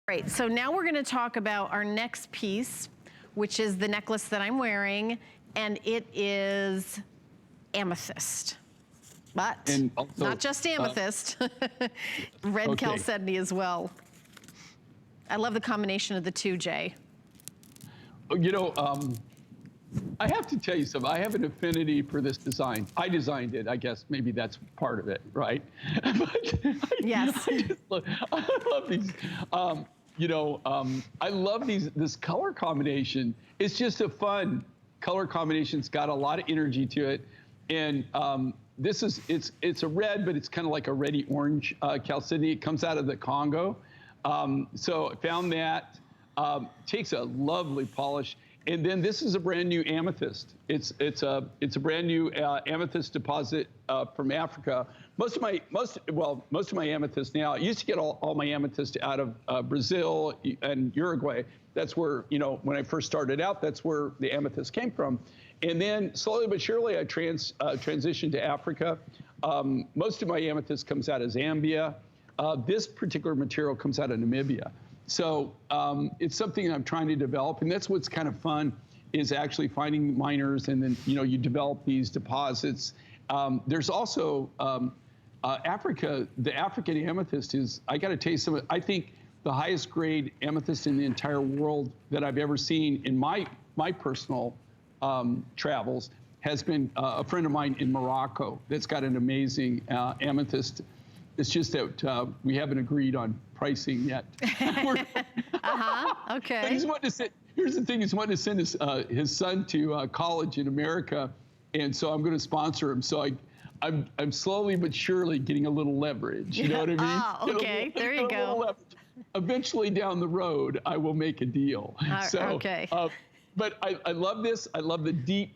Right, so now we're gonna talk about our next piece, which is the necklace that I'm wearing, and it is amethyst. But also, not just amethyst, red chalcedony as well. I love the combination of the two, Jay. You know, I have to tell you something. I have an affinity for this design. I designed it. I guess maybe that's part of it, right? Yes. I love these. I love this color combination. It's just a fun color combination. It's got a lot of energy to it, and it's a red, but it's kind of like a reddy orange chalcedony. It comes out of the Congo, so I found that. Takes a lovely polish. And then this is a brand new amethyst. It's a brand new amethyst deposit from Africa. Most of my amethyst now. I used to get all my amethyst out of Brazil and Uruguay. That's where, when I first started out, that's where the amethyst came from. And then slowly but surely I transitioned to Africa. Most of my amethyst comes out of Zambia. This particular material comes out of Namibia. So it's something I'm trying to develop, and that's what's kind of fun, is actually finding miners, and then you develop these deposits. There's also Africa. The African amethyst is, I got to tell you, I think the highest grade amethyst in the entire world that I've ever seen in my personal travels has been a friend of mine in Morocco that's got an amazing amethyst. It's just that we haven't agreed on pricing yet. Okay. He's wanting to send, here's the thing: he's wanting to send his son to college in America, and so I'm going to sponsor him. So I'm slowly but surely getting a little leverage. You know what I mean? Oh, okay. There you go. Eventually, down the road, I will make a deal. Okay. But I love this. I love the deep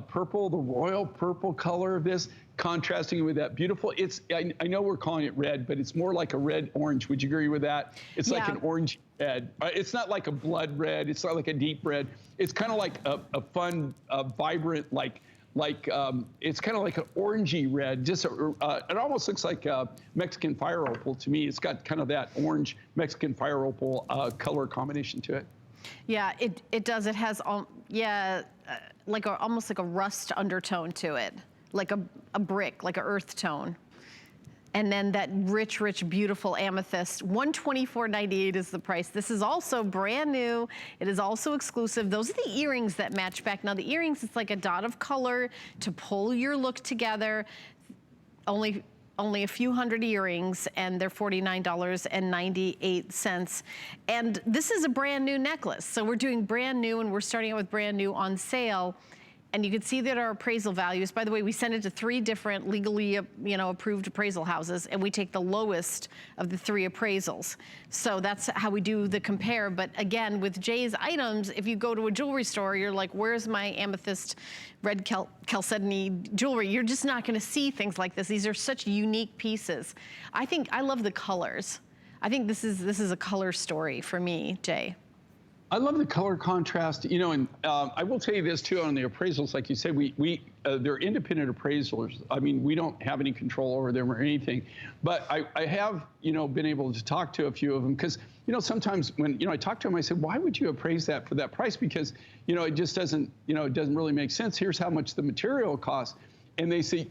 purple, the royal purple color of this, contrasting with that beautiful. I know we're calling it red, but it's more like a red orange. Would you agree with that? It's like an orange red. It's not like a blood red. It's not like a deep red. It's kind of like a fun, vibrant, it's kind of like an orangey red. Just it almost looks like a Mexican fire opal to me. It's got kind of that orange Mexican fire opal color combination to it. Yeah, it does. It has almost like a rust undertone to it, like a brick, like an earth tone. And then that rich, beautiful amethyst. $124.98 is the price. This is also brand new. It is also exclusive. Those are the earrings that match back. Now the earrings, it's like a dot of color to pull your look together. Only a few hundred earrings, and they're $49.98. And this is a brand new necklace. So we're doing brand new, and we're starting out with brand new on sale. And you can see that our appraisal values, by the way, we send it to 3 different legally approved appraisal houses, and we take the lowest of the 3 appraisals. So that's how we do the compare. But again, with Jay's items, if you go to a jewelry store, you're like, where's my amethyst red chalcedony jewelry? You're just not gonna see things like this. These are such unique pieces. I love the colors. I think this is a color story for me, Jay. I love the color contrast, and I will tell you this too on the appraisals. Like you said, they're independent appraisals. I mean, we don't have any control over them or anything. But I have, been able to talk to a few of them, because, sometimes when, I talk to them, I said, why would you appraise that for that price? Because, it just doesn't, it doesn't really make sense. Here's how much the material costs. And they say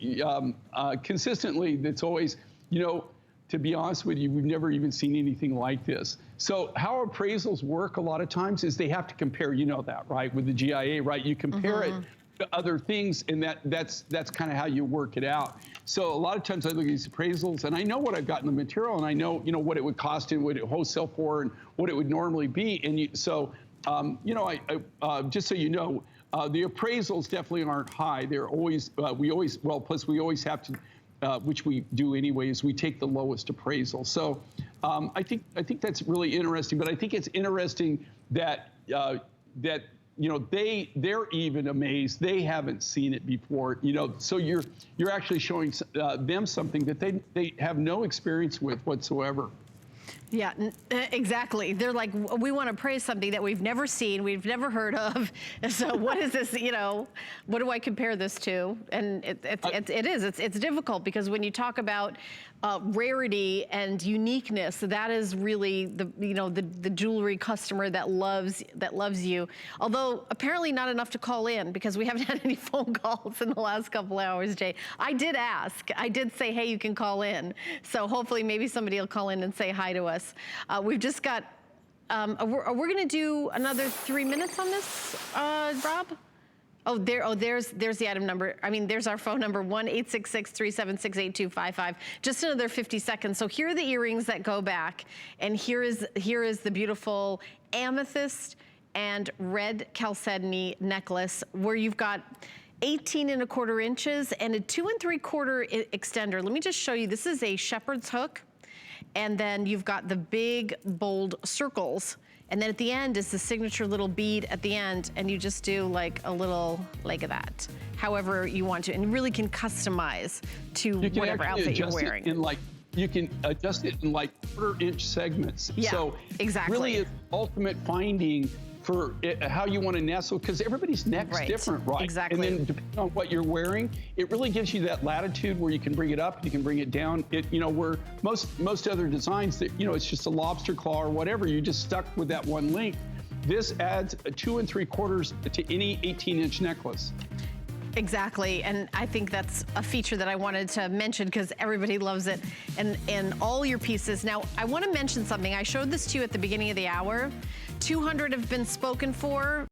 consistently, it's always, to be honest with you, we've never even seen anything like this. So how appraisals work a lot of times is they have to compare, that, right? With the GIA, right? You compare it to other things, and that's kind of how you work it out. So a lot of times I look at these appraisals, and I know what I've got in the material, and I know, what it would cost and what it wholesale for and what it would normally be. And just so you know, the appraisals definitely aren't high. They're always, plus we always have to, which we do anyways, we take the lowest appraisal. So I think that's really interesting. But I think it's interesting that they're even amazed. They haven't seen it before. So you're actually showing them something that they have no experience with whatsoever. Yeah, exactly. They're like, we want to praise something that we've never seen, we've never heard of. So what is this, what do I compare this to? And it's difficult, because when you talk about rarity and uniqueness. So that is really the jewelry customer that loves you. Although apparently not enough to call in, because we haven't had any phone calls in the last couple hours, Jay. I did ask. I did say, hey, you can call in. So hopefully maybe somebody will call in and say hi to us. We've just got. We're going to do another 3 minutes on this, Rob. There's the item number. I mean, there's our phone number, 1-866-376-8255. Just another 50 seconds. So here are the earrings that go back, and here is the beautiful amethyst and red chalcedony necklace, where you've got 18¼ inches and a 2 3/4 extender. Let me just show you. This is a shepherd's hook, and then you've got the big, bold circles. And then at the end is the signature little bead at the end, and you just do like a little leg of that, however you want to, and you really can customize to whatever outfit you're wearing. You can adjust it in like 1/4-inch segments. Yeah, so exactly. Really, it's ultimate finding for how you want to nestle, because everybody's neck's different, right? Exactly. And then depending on what you're wearing, it really gives you that latitude where you can bring it up, you can bring it down. Where most other designs that, it's just a lobster claw or whatever, you just stuck with that one length. This adds a 2 3/4 to any 18-inch necklace. Exactly, and I think that's a feature that I wanted to mention because everybody loves it, and all your pieces. Now, I want to mention something. I showed this to you at the beginning of the hour. 200 have been spoken for.